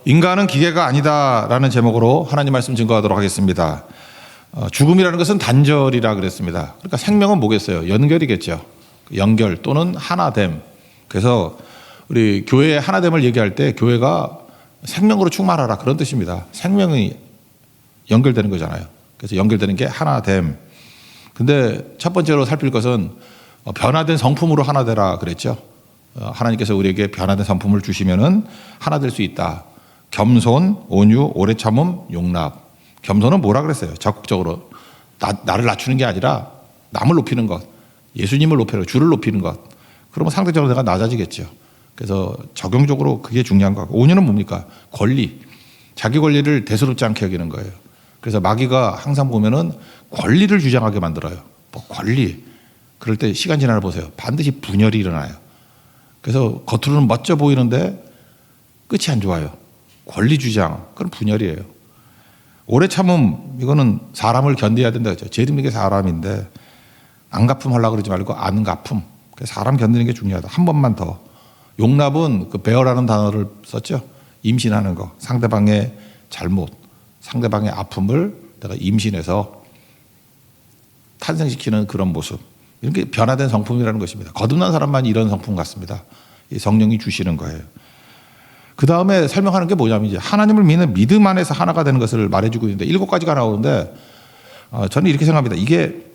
인간은 기계가 아니다라는 제목으로 하나님 말씀 증거하도록 하겠습니다. 죽음이라는 것은 단절이라 그랬습니다. 그러니까 생명은 뭐겠어요? 연결이겠죠. 연결 또는 하나됨. 그래서 우리 교회의 하나됨을 얘기할 때 교회가 생명으로 충만하라 그런 뜻입니다. 생명이 연결되는 거잖아요. 그래서 연결되는 게 하나됨. 근데 첫 번째로 살필 것은 변화된 성품으로 하나 되라 그랬죠. 하나님께서 우리에게 변화된 성품을 주시면은 하나 될 수 있다. 겸손, 온유, 오래 참음, 용납. 겸손은 뭐라 그랬어요? 적극적으로 나를 낮추는 게 아니라 남을 높이는 것, 예수님을 높이는 것, 주를 높이는 것. 그러면 상대적으로 내가 낮아지겠죠. 그래서 적용적으로 그게 중요한 것 같고, 온유는 뭡니까? 권리, 자기 권리를 대수롭지 않게 여기는 거예요. 그래서 마귀가 항상 보면은 권리를 주장하게 만들어요. 뭐 권리. 그럴 때 시간 지나서 보세요. 반드시 분열이 일어나요. 그래서 겉으로는 멋져 보이는데 끝이 안 좋아요. 권리 주장, 그건 분열이에요. 오래 참음, 이거는 사람을 견뎌야 된다 그랬죠. 제일 힘든 게 사람인데 안갚음 하려고 그러지 말고 안갚음. 사람 견디는 게 중요하다. 한 번만 더. 용납은 그 bear라는 단어를 썼죠. 임신하는 거. 상대방의 잘못, 상대방의 아픔을 내가 임신해서 탄생시키는 그런 모습. 이렇게 변화된 성품이라는 것입니다. 거듭난 사람만 이런 성품 같습니다. 이 성령이 주시는 거예요. 그 다음에 설명하는 게 뭐냐면 이제 하나님을 믿는 믿음 안에서 하나가 되는 것을 말해주고 있는데 7가지가 나오는데 저는 이렇게 생각합니다. 이게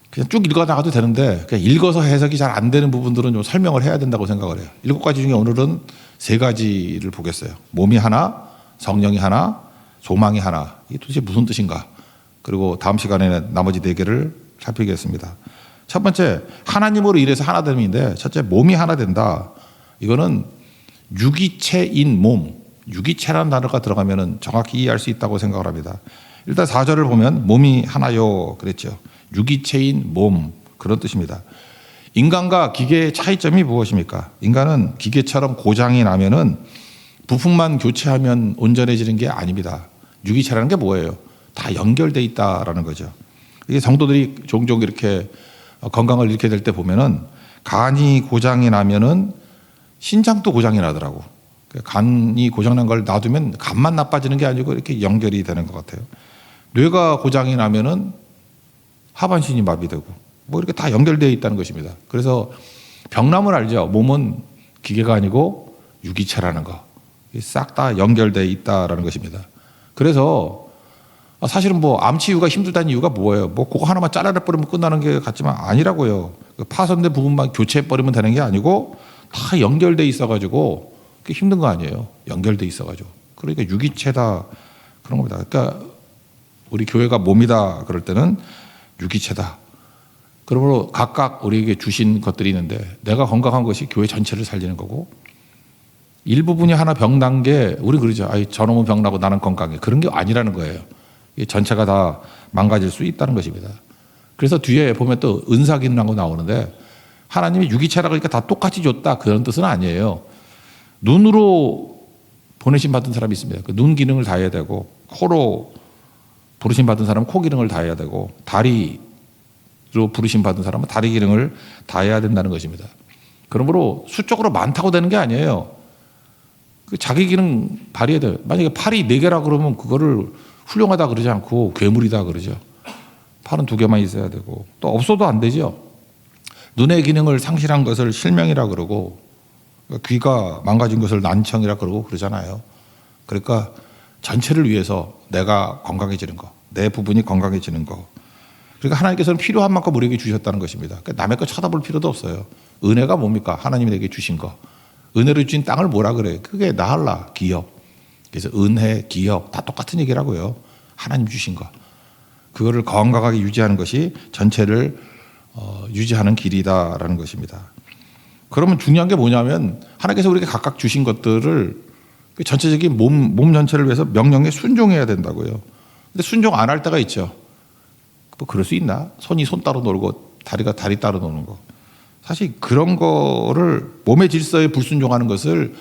그냥 쭉 읽어 나가도 되는데 그냥 읽어서 해석이 잘 안 되는 부분들은 좀 설명을 해야 된다고 생각을 해요. 7가지 중에 오늘은 3가지를 보겠어요. 몸이 하나, 성령이 하나, 소망이 하나. 이게 도대체 무슨 뜻인가? 그리고 다음 시간에는 나머지 4개를 살피겠습니다. 첫 번째, 하나님으로 인해서 하나됨인데 첫째, 몸이 하나 된다. 이거는 유기체인 몸, 유기체라는 단어가 들어가면 정확히 이해할 수 있다고 생각을 합니다. 일단 4절을 보면 몸이 하나요 그랬죠. 유기체인 몸, 그런 뜻입니다. 인간과 기계의 차이점이 무엇입니까? 인간은 기계처럼 고장이 나면은 부품만 교체하면 온전해지는 게 아닙니다. 유기체라는 게 뭐예요? 다 연결돼 있다라는 거죠. 이게 성도들이 종종 이렇게 건강을 잃게 될 때 보면은 간이 고장이 나면은 신장도 고장이 나더라고. 간이 고장난 걸 놔두면 간만 나빠지는 게 아니고 이렇게 연결이 되는 것 같아요. 뇌가 고장이 나면은 하반신이 마비되고 뭐 이렇게 다 연결되어 있다는 것입니다. 그래서 병남을 알죠. 몸은 기계가 아니고 유기체라는 거. 싹 다 연결되어 있다라는 것입니다. 그래서 사실은 뭐 암 치유가 힘들다는 이유가 뭐예요? 뭐 그거 하나만 잘라내버리면 끝나는 게 같지만 아니라고요. 파손된 부분만 교체해버리면 되는 게 아니고 다 연결돼 있어가지고 그게 힘든 거 아니에요. 연결돼 있어가지고. 그러니까 유기체다 그런 겁니다. 그러니까 우리 교회가 몸이다 그럴 때는 유기체다. 그러므로 각각 우리에게 주신 것들이 있는데 내가 건강한 것이 교회 전체를 살리는 거고 일부분이 하나 병난 게 우리 그러죠. 아이 저놈은 병나고 나는 건강해. 그런 게 아니라는 거예요. 전체가 다 망가질 수 있다는 것입니다. 그래서 뒤에 보면 또 은사기능하고 나오는데 하나님이 유기체라 그러니까 다 똑같이 줬다 그런 뜻은 아니에요. 눈으로 보내심 받은 사람이 있습니다. 그 눈 기능을 다 해야 되고 코로 부르심 받은 사람은 코 기능을 다 해야 되고 다리로 부르심 받은 사람은 다리 기능을 다 해야 된다는 것입니다. 그러므로 수적으로 많다고 되는 게 아니에요. 그 자기 기능 발휘해야 돼요. 만약에 팔이 4개라 그러면 그거를 훌륭하다 그러지 않고 괴물이다 그러죠. 팔은 2개만 있어야 되고 또 없어도 안 되죠. 눈의 기능을 상실한 것을 실명이라 그러고 귀가 망가진 것을 난청이라 그러고 그러잖아요. 그러니까 전체를 위해서 내가 건강해지는 거, 내 부분이 건강해지는 거. 그러니까 하나님께서는 필요한 만큼 우리에게 주셨다는 것입니다. 그러니까 남의 거 쳐다볼 필요도 없어요. 은혜가 뭡니까? 하나님이 내게 주신 거. 은혜로 주신 땅을 뭐라 그래요? 그게 나할라, 기업. 그래서 은혜, 기업 다 똑같은 얘기라고요. 하나님 주신 거. 그거를 건강하게 유지하는 것이 전체를 유지하는 길이다라는 것입니다. 그러면 중요한 게 뭐냐면 하나님께서 우리에게 각각 주신 것들을 전체적인 몸 전체를 위해서 명령에 순종해야 된다고요. 근데 순종 안 할 때가 있죠. 뭐 그럴 수 있나? 손이 손 따로 놀고 다리가 다리 따로 노는 거. 사실 그런 거를 몸의 질서에 불순종하는 것을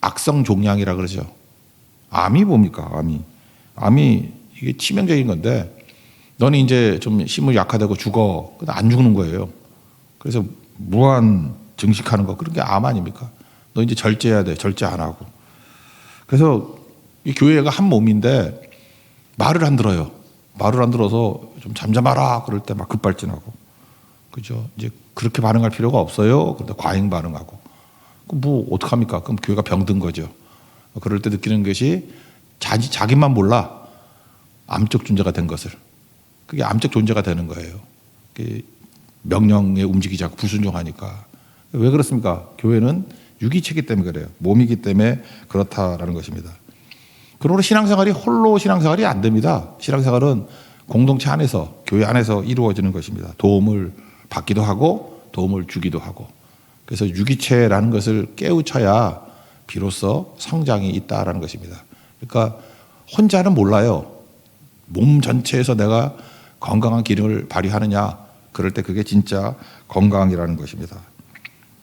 악성 종양이라 그러죠. 암이 뭡니까? 암이 이게 치명적인 건데 너는 이제 좀 힘을 약화되고 죽어. 근데 안 죽는 거예요. 그래서 무한 증식하는 거. 그런 게 암 아닙니까? 너 이제 절제해야 돼. 절제 안 하고. 그래서 이 교회가 한 몸인데 말을 안 들어요. 말을 안 들어서 좀 잠잠하라 그럴 때 막 급발진하고, 그죠? 이제 그렇게 반응할 필요가 없어요. 그런데 과잉 반응하고, 뭐 어떡합니까? 그럼 교회가 병든 거죠. 그럴 때 느끼는 것이 자기만 몰라 암적 존재가 된 것을. 그게 암적 존재가 되는 거예요. 명령에 움직이지 않고 불순종하니까. 왜 그렇습니까? 교회는 유기체이기 때문에 그래요. 몸이기 때문에 그렇다라는 것입니다. 그러므로 신앙생활이 홀로 신앙생활이 안 됩니다. 신앙생활은 공동체 안에서, 교회 안에서 이루어지는 것입니다. 도움을 받기도 하고 도움을 주기도 하고. 그래서 유기체라는 것을 깨우쳐야 비로소 성장이 있다라는 것입니다. 그러니까 혼자는 몰라요. 몸 전체에서 내가 건강한 기능을 발휘하느냐, 그럴 때 그게 진짜 건강이라는 것입니다.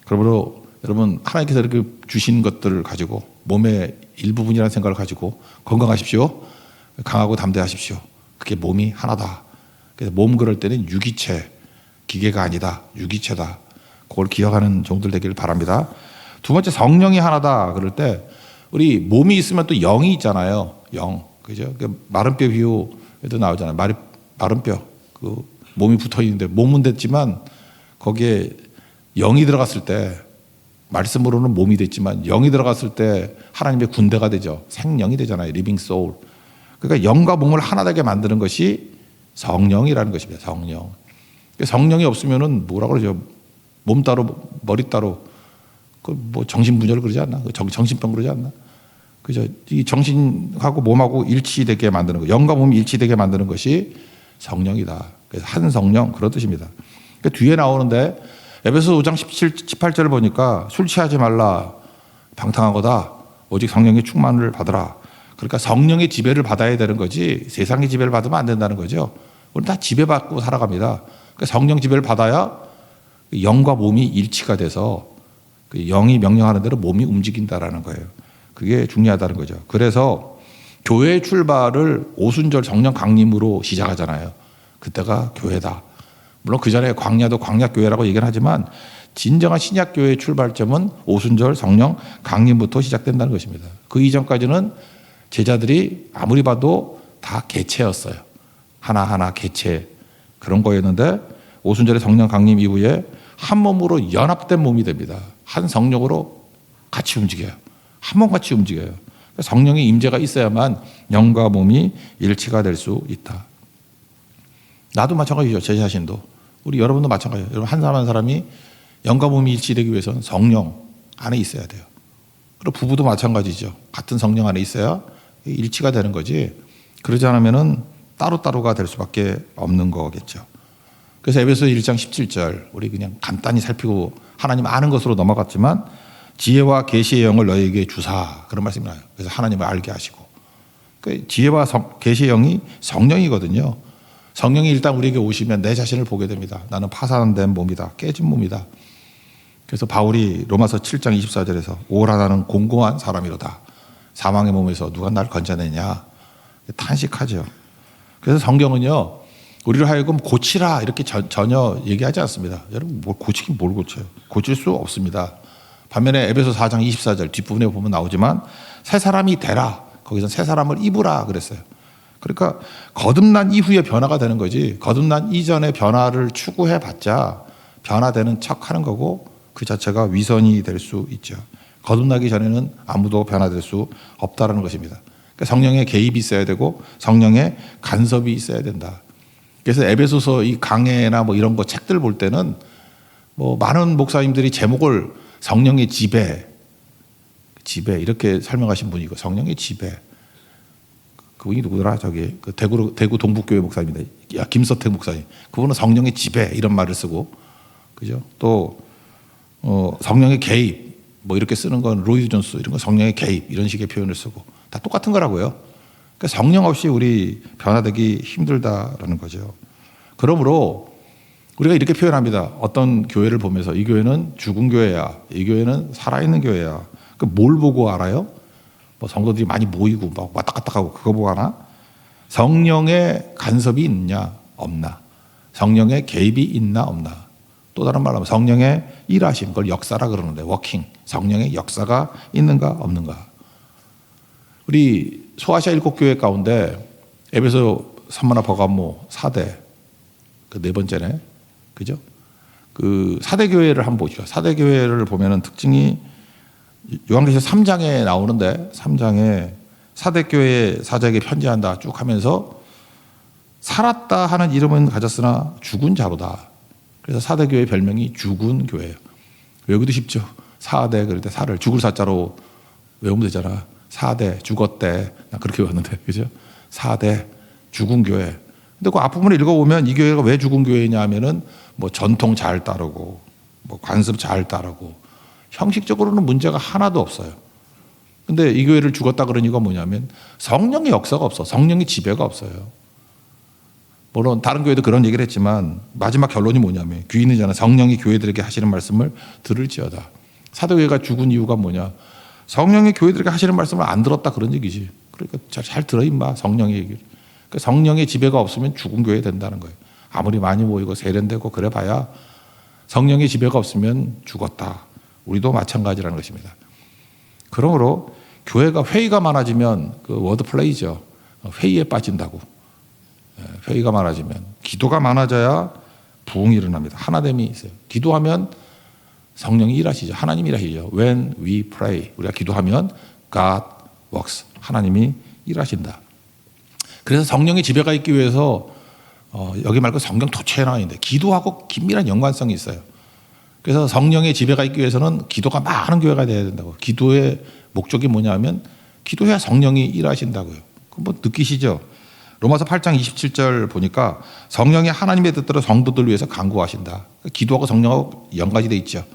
그러므로 여러분, 하나님께서 이렇게 주신 것들을 가지고, 몸의 일부분이라는 생각을 가지고 건강하십시오. 강하고 담대하십시오. 그게 몸이 하나다. 그래서 몸 그럴 때는 유기체, 기계가 아니다. 유기체다. 그걸 기억하는 종들 되기를 바랍니다. 두 번째, 성령이 하나다. 그럴 때 우리 몸이 있으면 또 영이 있잖아요. 영. 그죠? 마른 뼈 비유에도 나오잖아요. 마른 뼈. 그 몸이 붙어 있는데 몸은 됐지만 거기에 영이 들어갔을 때, 말씀으로는 몸이 됐지만 영이 들어갔을 때 하나님의 군대가 되죠. 생명이 되잖아요. 리빙 소울. 그러니까 영과 몸을 하나 되게 만드는 것이 성령이라는 것입니다. 성령. 성령이 없으면은 뭐라 그러죠? 몸 따로 머리 따로, 그 뭐 정신분열 그러지 않나? 정신병 그러지 않나? 그죠? 이 정신하고 몸하고 일치되게 만드는 거, 영과 몸이 일치되게 만드는 것이 성령이다. 그래서 한 성령, 그런 뜻입니다. 그러니까 뒤에 나오는데 에베소 5장 17, 18절을 보니까 술 취하지 말라, 방탕한 거다, 오직 성령의 충만을 받으라. 그러니까 성령의 지배를 받아야 되는 거지 세상의 지배를 받으면 안 된다는 거죠. 우리는 다 지배받고 살아갑니다. 그러니까 성령 지배를 받아야 영과 몸이 일치가 돼서 그 영이 명령하는 대로 몸이 움직인다라는 거예요. 그게 중요하다는 거죠. 그래서 교회의 출발을 오순절 성령 강림으로 시작하잖아요. 그때가 교회다. 물론 그 전에 광야도 광야교회라고 얘기를 하지만 진정한 신약교회의 출발점은 오순절 성령 강림부터 시작된다는 것입니다. 그 이전까지는 제자들이 아무리 봐도 다 개체였어요. 하나하나 개체, 그런 거였는데 오순절의 성령 강림 이후에 한 몸으로 연합된 몸이 됩니다. 한 성령으로 같이 움직여요. 한 몸 같이 움직여요. 성령의 임재가 있어야만 영과 몸이 일치가 될 수 있다. 나도 마찬가지죠. 제 자신도. 우리 여러분도 마찬가지예요. 여러분, 한 사람 한 사람이 영과 몸이 일치되기 위해서는 성령 안에 있어야 돼요. 그리고 부부도 마찬가지죠. 같은 성령 안에 있어야 일치가 되는 거지. 그러지 않으면은 따로따로가 될 수밖에 없는 거겠죠. 그래서 에베소 1장 17절, 우리 그냥 간단히 살피고 하나님 아는 것으로 넘어갔지만 지혜와 계시의 영을 너희에게 주사, 그런 말씀이 나요. 그래서 하나님을 알게 하시고, 그 지혜와 계시의 영이 성령이거든요. 성령이 일단 우리에게 오시면 내 자신을 보게 됩니다. 나는 파산된 몸이다. 깨진 몸이다. 그래서 바울이 로마서 7장 24절에서 오라 나는 공고한 사람이로다. 사망의 몸에서 누가 날 건져내냐. 탄식하죠. 그래서 성경은요, 우리를 하여금 고치라 이렇게 전혀 얘기하지 않습니다. 여러분, 뭘 고치긴 뭘 고쳐요. 고칠 수 없습니다. 반면에 에베소 4장 24절 뒷부분에 보면 나오지만 새 사람이 되라. 거기서 새 사람을 입으라 그랬어요. 그러니까 거듭난 이후에 변화가 되는 거지, 거듭난 이전의 변화를 추구해봤자 변화되는 척하는 거고 그 자체가 위선이 될 수 있죠. 거듭나기 전에는 아무도 변화될 수 없다는 것입니다. 그러니까 성령의 개입이 있어야 되고 성령의 간섭이 있어야 된다. 그래서 에베소서 이 강해나 뭐 이런 거 책들 볼 때는 뭐 많은 목사님들이 제목을 성령의 지배 이렇게 설명하신 분이고, 성령의 지배, 그분이 누구더라? 저기 그 대구 동북교회 목사입니다. 김서택 목사님. 그분은 성령의 지배 이런 말을 쓰고, 그죠? 또 성령의 개입 뭐 이렇게 쓰는 건 로이드 존스, 이런 거 성령의 개입 이런 식의 표현을 쓰고 다 똑같은 거라고요. 그러니까 성령 없이 우리 변화되기 힘들다라는 거죠. 그러므로 우리가 이렇게 표현합니다. 어떤 교회를 보면서 이 교회는 죽은 교회야, 이 교회는 살아있는 교회야. 그 뭘 보고 알아요? 뭐 성도들이 많이 모이고 막 왔다 갔다 하고 그거 보고 하나? 성령의 간섭이 있냐 없나? 성령의 개입이 있나 없나? 또 다른 말로 하면 성령의 일하심, 그걸 역사라 그러는데 워킹, 성령의 역사가 있는가 없는가? 우리 소아시아 7교회 가운데 에베소, 산마나, 버가모, 사대, 그 네 번째네, 그죠? 그 사대 교회를 한번 보시죠. 사대 교회를 보면은 특징이 요한계시록 3장에 나오는데 3장에 사대 교회 사자에게 편지한다 쭉 하면서 살았다 하는 이름은 가졌으나 죽은 자로다. 그래서 사대 교회 별명이 죽은 교회예요. 외우기도 쉽죠. 사대 그럴 때 사를 죽을 사자로 외우면 되잖아. 사대 죽었대. 나 그렇게 외웠는데 그죠? 사대 죽은 교회. 근데 그 앞부분을 읽어보면 이 교회가 왜 죽은 교회냐 하면은 뭐 전통 잘 따르고 뭐 관습 잘 따르고 형식적으로는 문제가 하나도 없어요. 근데 이 교회를 죽었다 그런 이유가 뭐냐면 성령의 역사가 없어. 성령의 지배가 없어요. 물론 다른 교회도 그런 얘기를 했지만 마지막 결론이 뭐냐면 귀인이잖아. 성령이 교회들에게 하시는 말씀을 들을지어다. 사도교회가 죽은 이유가 뭐냐. 성령이 교회들에게 하시는 말씀을 안 들었다 그런 얘기지. 그러니까 잘 들어 임마 성령의 얘기를. 그러니까 성령의 지배가 없으면 죽은 교회 된다는 거예요. 아무리 많이 모이고 세련되고 그래 봐야 성령의 지배가 없으면 죽었다. 우리도 마찬가지라는 것입니다. 그러므로 교회가 회의가 많아지면 그 워드 플레이죠. 회의에 빠진다고. 회의가 많아지면 기도가 많아져야 부흥이 일어납니다. 하나됨이 있어요. 기도하면 성령이 일하시죠. 하나님이 일하시죠. When we pray 우리가 기도하면 God works 하나님이 일하신다. 그래서 성령의 지배가 있기 위해서 여기 말고 성경 도처에 나와 있는데 기도하고 긴밀한 연관성이 있어요. 그래서 성령의 지배가 있기 위해서는 기도가 많은 교회가 돼야 된다고. 기도의 목적이 뭐냐면 기도해야 성령이 일하신다고요. 그거 뭐 느끼시죠? 로마서 8장 27절 보니까 성령이 하나님의 뜻대로 성도들 위해서 간구하신다. 기도하고 성령하고 연관이 돼 있죠.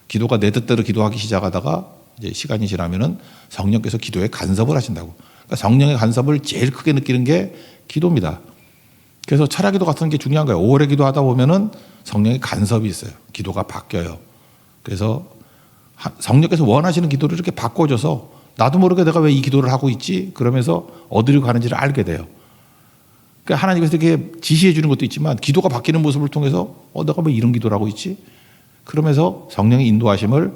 기도가 내 뜻대로 기도하기 시작하다가 이제 시간이 지나면은 성령께서 기도에 간섭을 하신다고. 그러니까 성령의 간섭을 제일 크게 느끼는 게 기도입니다. 그래서 철야기도 같은 게 중요한 거예요. 오래 기도하다 보면은 성령의 간섭이 있어요. 기도가 바뀌어요. 그래서 성령께서 원하시는 기도를 이렇게 바꿔줘서 나도 모르게 내가 왜 이 기도를 하고 있지? 그러면서 어디로 가는지를 알게 돼요. 그러니까 하나님께서 이렇게 지시해 주는 것도 있지만 기도가 바뀌는 모습을 통해서 내가 왜 이런 기도를 하고 있지? 그러면서 성령의 인도하심을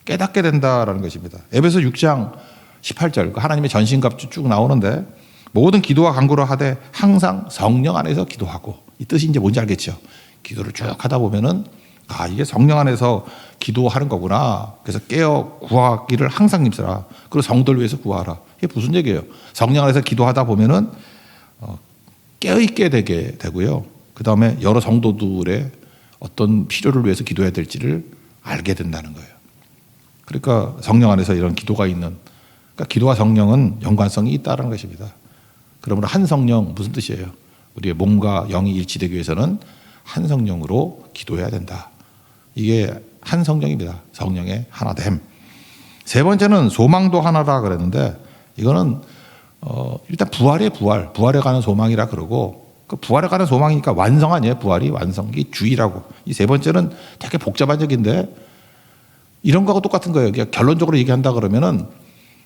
깨닫게 된다라는 것입니다. 에베소 6장 18절 하나님의 전신갑주 쭉 나오는데 모든 기도와 간구를 하되 항상 성령 안에서 기도하고 이 뜻이 이제 뭔지 알겠죠? 기도를 쭉 하다 보면은 이게 성령 안에서 기도하는 거구나. 그래서 깨어 구하기를 항상 힘쓰라. 그리고 성도를 위해서 구하라. 이게 무슨 얘기예요? 성령 안에서 기도하다 보면은 깨어있게 되게 되고요. 그 다음에 여러 성도들의 어떤 필요를 위해서 기도해야 될지를 알게 된다는 거예요. 그러니까 성령 안에서 이런 기도가 있는, 그러니까 기도와 성령은 연관성이 있다는 것입니다. 그러므로 한 성령 무슨 뜻이에요? 우리의 몸과 영이 일치되기 위해서는 한 성령으로 기도해야 된다. 이게 한 성령입니다. 성령의 하나됨. 세 번째는 소망도 하나라 그랬는데 이거는 일단 부활에 가는 소망이라 그러고 그 부활에 가는 소망이니까 완성 아니에요? 부활이 완성, 이 주의라고. 이 세 번째는 되게 복잡한 얘기인데 이런 거하고 똑같은 거예요. 그냥 결론적으로 얘기한다 그러면은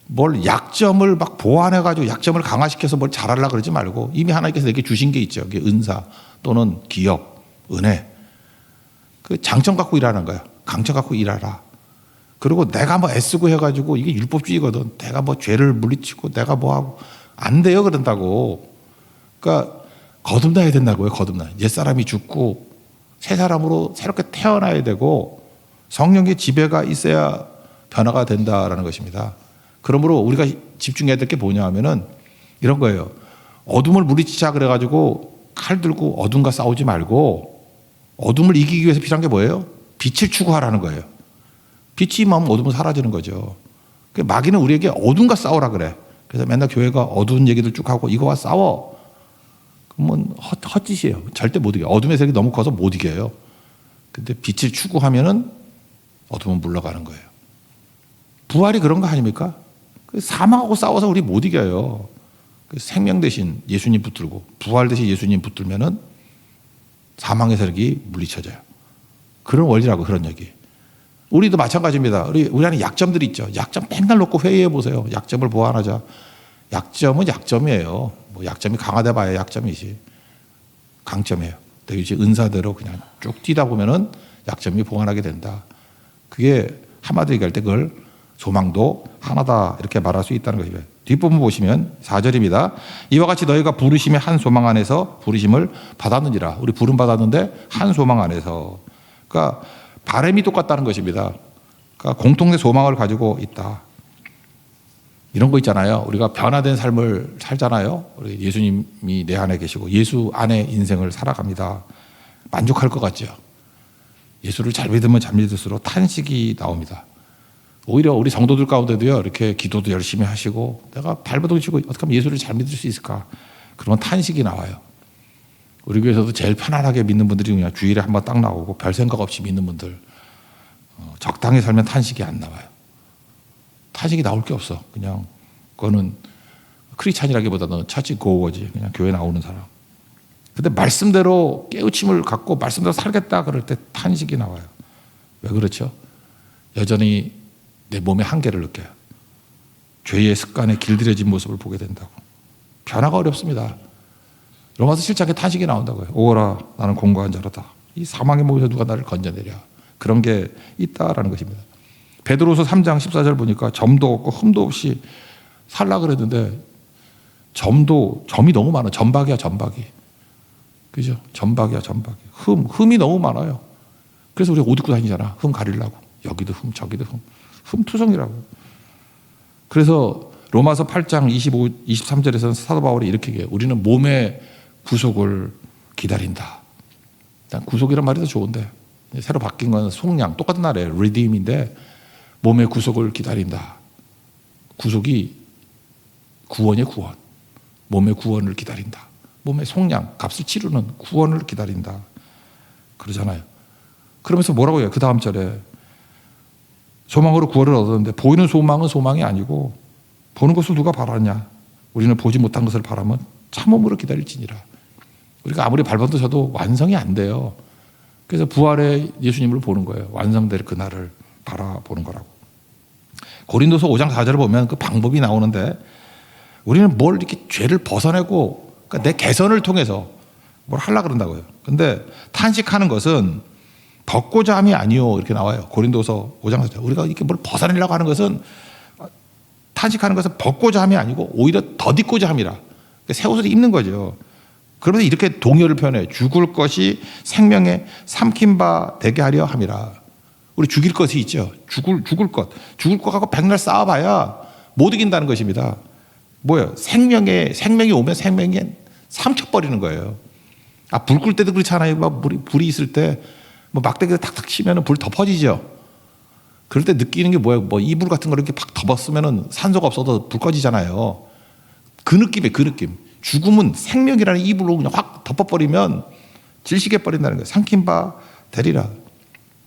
뭘 약점을 막 보완해가지고 약점을 강화시켜서 뭘 잘하려고 그러지 말고 이미 하나님께서 내게 주신 게 있죠. 그게 은사 또는 기업, 은혜. 그 장점 갖고 일하는 거예요. 강점 갖고 일하라. 그리고 내가 뭐 애쓰고 해가지고 이게 율법주의거든. 내가 뭐 죄를 물리치고 내가 뭐 하고 안 돼요. 그런다고. 그러니까 거듭나야 된다고요. 거듭나. 옛사람이 죽고 새 사람으로 새롭게 태어나야 되고 성령의 지배가 있어야 변화가 된다라는 것입니다. 그러므로 우리가 집중해야 될 게 뭐냐 하면은 이런 거예요. 어둠을 물리치자 그래가지고 칼 들고 어둠과 싸우지 말고 어둠을 이기기 위해서 필요한 게 뭐예요? 빛을 추구하라는 거예요. 빛이 임하면 어둠은 사라지는 거죠. 마귀는 우리에게 어둠과 싸우라 그래. 그래서 맨날 교회가 어두운 얘기들 쭉 하고 이거와 싸워. 그러면 헛짓이에요. 절대 못 이겨요. 어둠의 세력이 너무 커서 못 이겨요. 근데 빛을 추구하면은 어둠은 물러가는 거예요. 부활이 그런 거 아닙니까? 사망하고 싸워서 우리 못 이겨요. 생명 대신 예수님 붙들고 부활 대신 예수님 붙들면은 사망의 세력이 물리쳐져요. 그런 원리라고 그런 얘기. 우리도 마찬가지입니다. 우리 안에 약점들이 있죠. 약점 맨날 놓고 회의해 보세요. 약점을 보완하자. 약점은 약점이에요. 뭐 약점이 강하다 봐야 약점이지. 강점이에요. 되게 은사대로 그냥 쭉 뛰다 보면은 약점이 보완하게 된다. 그게 한마디로 얘기할 때 그걸 소망도 하나다 이렇게 말할 수 있다는 것이에요. 뒷부분 보시면 4절입니다. 이와 같이 너희가 부르심의 한 소망 안에서 부르심을 받았느니라. 우리 부름 받았는데 한 소망 안에서. 그러니까 바람이 똑같다는 것입니다. 그러니까 공통의 소망을 가지고 있다. 이런 거 있잖아요. 우리가 변화된 삶을 살잖아요. 우리 예수님이 내 안에 계시고 예수 안에 인생을 살아갑니다. 만족할 것 같죠. 예수를 잘 믿으면 잘 믿을수록 탄식이 나옵니다. 오히려 우리 성도들 가운데도요, 이렇게 기도도 열심히 하시고 내가 발버둥 치고 어떻게 하면 예수를 잘 믿을 수 있을까? 그러면 탄식이 나와요. 우리 교회에서도 제일 편안하게 믿는 분들이 그냥 주일에 한번 딱 나오고 별 생각 없이 믿는 분들, 적당히 살면 탄식이 안 나와요. 탄식이 나올 게 없어. 그냥 그거는 크리스찬이라기보다는 처치 고어지. 그냥 교회 나오는 사람. 근데 말씀대로 깨우침을 갖고 말씀대로 살겠다 그럴 때 탄식이 나와요. 왜 그렇죠? 여전히 내 몸의 한계를 느껴요. 죄의 습관에 길들여진 모습을 보게 된다고. 변화가 어렵습니다. 로마서 7장에 탄식이 나온다고요. 오라 나는 공고한 자로다. 이 사망의 몸에서 누가 나를 건져내랴. 그런 게 있다라는 것입니다. 베드로서 3장 14절 보니까 점도 없고 흠도 없이 살라 그랬는데 점이 너무 많아. 점박이야 점박이. 그죠? 점박이야 점박이. 흠이 너무 많아요. 그래서 우리가 옷 입고 다니잖아. 흠 가리려고. 여기도 흠 저기도 흠투성이라고. 그래서 로마서 8장 23절에서는 사도 바울이 이렇게 얘기해요. 우리는 몸의 구속을 기다린다. 일단 구속이란 말이 더 좋은데 새로 바뀐 건 속량. 똑같은 말이에요. redeem인데 몸의 구속을 기다린다. 구속이 구원이에요. 구원. 몸의 구원을 기다린다. 몸의 속량, 값을 치르는 구원을 기다린다. 그러잖아요. 그러면서 뭐라고 해요? 그 다음 절에 소망으로 구원을 얻었는데 보이는 소망은 소망이 아니고 보는 것을 누가 바라냐? 우리는 보지 못한 것을 바라면 참음으로 기다릴지니라. 우리가 아무리 발버둥 쳐도 완성이 안 돼요. 그래서 부활의 예수님을 보는 거예요. 완성될 그날을 바라보는 거라고. 고린도서 5장 4절을 보면 그 방법이 나오는데 우리는 뭘 이렇게 죄를 벗어내고 그러니까 내 개선을 통해서 뭘 하려고 그런다고요. 근데 탄식하는 것은 벗고자 함이 아니요 이렇게 나와요. 고린도서 5장 4절. 우리가 이렇게 뭘 벗어내려고 하는 것은 탄식하는 것은 벗고자 함이 아니고 오히려 덧입고자 함이라. 새 옷을 입는 거죠. 그러면서 이렇게 동요를 표현해요. 죽을 것이 생명에 삼킨 바 되게 하려 함이라. 우리 죽일 것이 있죠. 죽을 것. 죽을 것 갖고 백날 싸워봐야 못 이긴다는 것입니다. 뭐예요? 생명이 오면 생명에 삼켜버리는 거예요. 불 끌 때도 그렇잖아요. 막 불이 있을 때 뭐 막대기를 탁탁 치면 불 덮어지죠. 그럴 때 느끼는 게 뭐예요? 뭐 이불 같은 걸 이렇게 팍 덮었으면 산소가 없어도 불 꺼지잖아요. 그 느낌이에요. 그 느낌. 죽음은 생명이라는 이불로 그냥 확 덮어버리면 질식해 버린다는 거예요. 삼킨 바 되리라.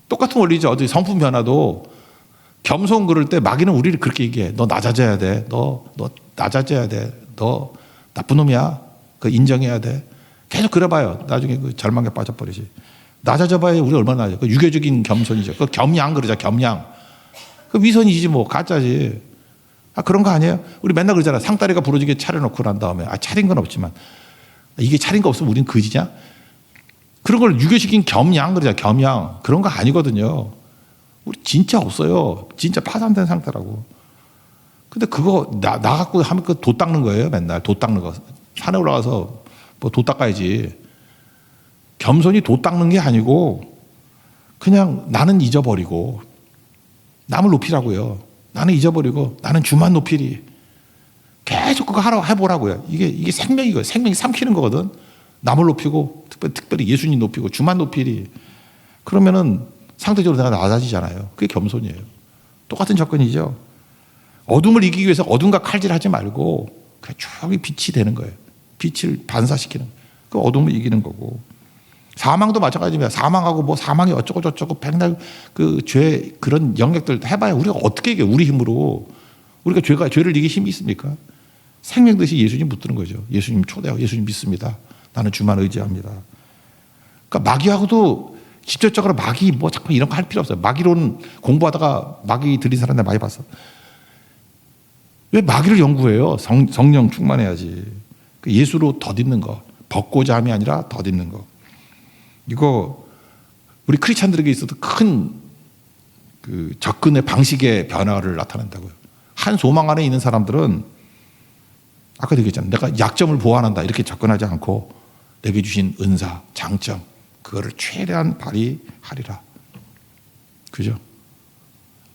똑같은 원리죠. 어디 성품 변화도 겸손 그럴 때 마귀는 우리를 그렇게 얘기해. 너 낮아져야 돼. 너 낮아져야 돼. 너 나쁜 놈이야. 그 인정해야 돼. 계속 그래봐요. 나중에 그 절망에 빠져버리지. 낮아져봐야 우리 얼마나 낮아. 그 유교적인 겸손이죠. 그 겸양 그러자. 겸양. 그 위선이지 뭐 가짜지. 그런 거 아니에요? 우리 맨날 그러잖아. 상다리가 부러지게 차려놓고 난 다음에 차린 건 없지만 이게 차린 거 없으면 우린 거지냐? 그런 걸 유교적인 겸양 그러자. 겸양. 그런 거 아니거든요. 우리 진짜 없어요. 진짜 파산된 상태라고. 근데 그거 나 갖고 하면 그 도 닦는 거예요. 맨날 도 닦는 거. 산에 올라가서 뭐 도 닦아야지. 겸손이 도 닦는 게 아니고 그냥 나는 잊어버리고 남을 높이라고요. 나는 잊어버리고 나는 주만 높이리. 계속 그거 해보라고요. 이게 생명이거든요. 생명이 삼키는 거거든. 남을 높이고 특별히 예수님 높이고 주만 높이리. 그러면은 상대적으로 내가 낮아지잖아요. 그게 겸손이에요. 똑같은 접근이죠. 어둠을 이기기 위해서 어둠과 칼질하지 말고 그냥 저기 빛이 되는 거예요. 빛을 반사시키는 그 어둠을 이기는 거고. 사망도 마찬가지입니다. 사망하고 뭐 사망이 어쩌고 저쩌고 백날 그 죄 그런 영역들 해봐야 우리가 어떻게 이겨? 우리 힘으로 우리가 죄를 이길 힘이 있습니까? 생명 대신 예수님 붙드는 거죠. 예수님 초대하고 예수님 믿습니다. 나는 주만 의지합니다. 그러니까 마귀하고도 직접적으로 마귀 뭐 자꾸 이런 거 할 필요 없어요. 마귀론 공부하다가 마귀 들린 사람들 많이 봤어. 왜 마귀를 연구해요? 성령 충만해야지. 예수로 덧입는 거. 벗고자 함이 아니라 덧입는 거. 이거 우리 크리스찬들에게 있어도 큰 그 접근의 방식의 변화를 나타낸다고요. 한 소망 안에 있는 사람들은 아까 얘기했잖아요. 내가 약점을 보완한다 이렇게 접근하지 않고 내게 주신 은사, 장점 그거를 최대한 발휘하리라. 그죠?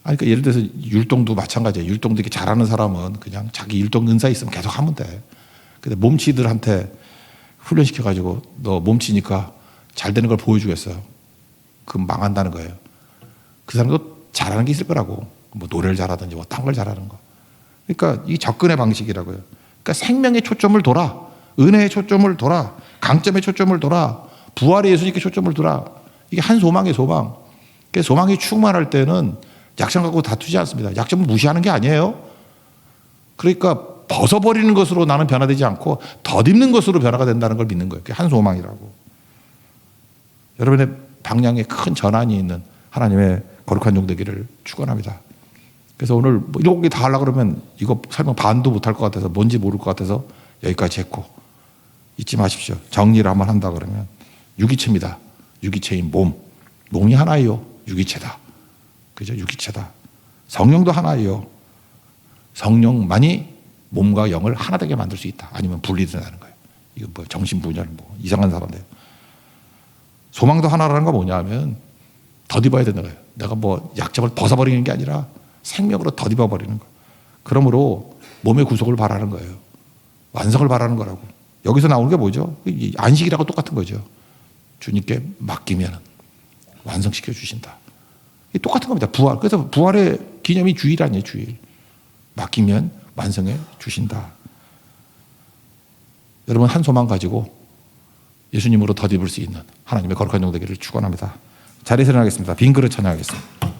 아니, 그러니까 예를 들어서 율동도 마찬가지예요. 율동도 이렇게 잘하는 사람은 그냥 자기 율동 은사 있으면 계속 하면 돼. 근데 몸치들한테 훈련시켜가지고 너 몸치니까 잘 되는 걸 보여주겠어요. 그럼 망한다는 거예요. 그 사람도 잘하는 게 있을 거라고. 뭐 노래를 잘하든지 뭐 딴 걸 잘하는 거. 그러니까 이 접근의 방식이라고요. 그러니까 생명의 초점을 둬라. 은혜의 초점을 둬라. 강점의 초점을 둬라. 부활의 예수님께 초점을 둬라. 이게 한 소망의 소망. 그 소망이 충만할 때는 약점 갖고 다투지 않습니다. 약점을 무시하는 게 아니에요. 그러니까 벗어버리는 것으로 나는 변화되지 않고 덧입는 것으로 변화가 된다는 걸 믿는 거예요. 그게 한 소망이라고. 여러분의 방향에 큰 전환이 있는 하나님의 거룩한 종 되기를 축원합니다. 그래서 오늘 뭐 7개 다 하려고 그러면 이거 설명 반도 못할 것 같아서 뭔지 모를 것 같아서 여기까지 했고, 잊지 마십시오. 정리를 한번 한다 그러면 유기체입니다. 유기체인 몸. 몸이 하나예요. 유기체다. 그죠? 유기체다. 성령도 하나예요. 성령만이 몸과 영을 하나 되게 만들 수 있다. 아니면 분리된다는 거예요. 이거 뭐 정신분열 뭐 이상한 사람들. 소망도 하나라는 건 뭐냐면 덧입어야 된다는 거예요. 내가 뭐 약점을 벗어버리는 게 아니라 생명으로 덧입어버리는 거예요. 그러므로 몸의 구속을 바라는 거예요. 완성을 바라는 거라고. 여기서 나오는 게 뭐죠? 안식이라고 똑같은 거죠. 주님께 맡기면 완성시켜 주신다. 똑같은 겁니다. 부활. 그래서 부활의 기념이 주일 아니에요. 주일. 맡기면 완성해 주신다. 여러분 한 소망 가지고 예수님으로 덧입을 수 있는 하나님의 거룩한 종 되기를 축원합니다. 자리에서 일어나겠습니다. 빈 그릇 찬양하겠습니다.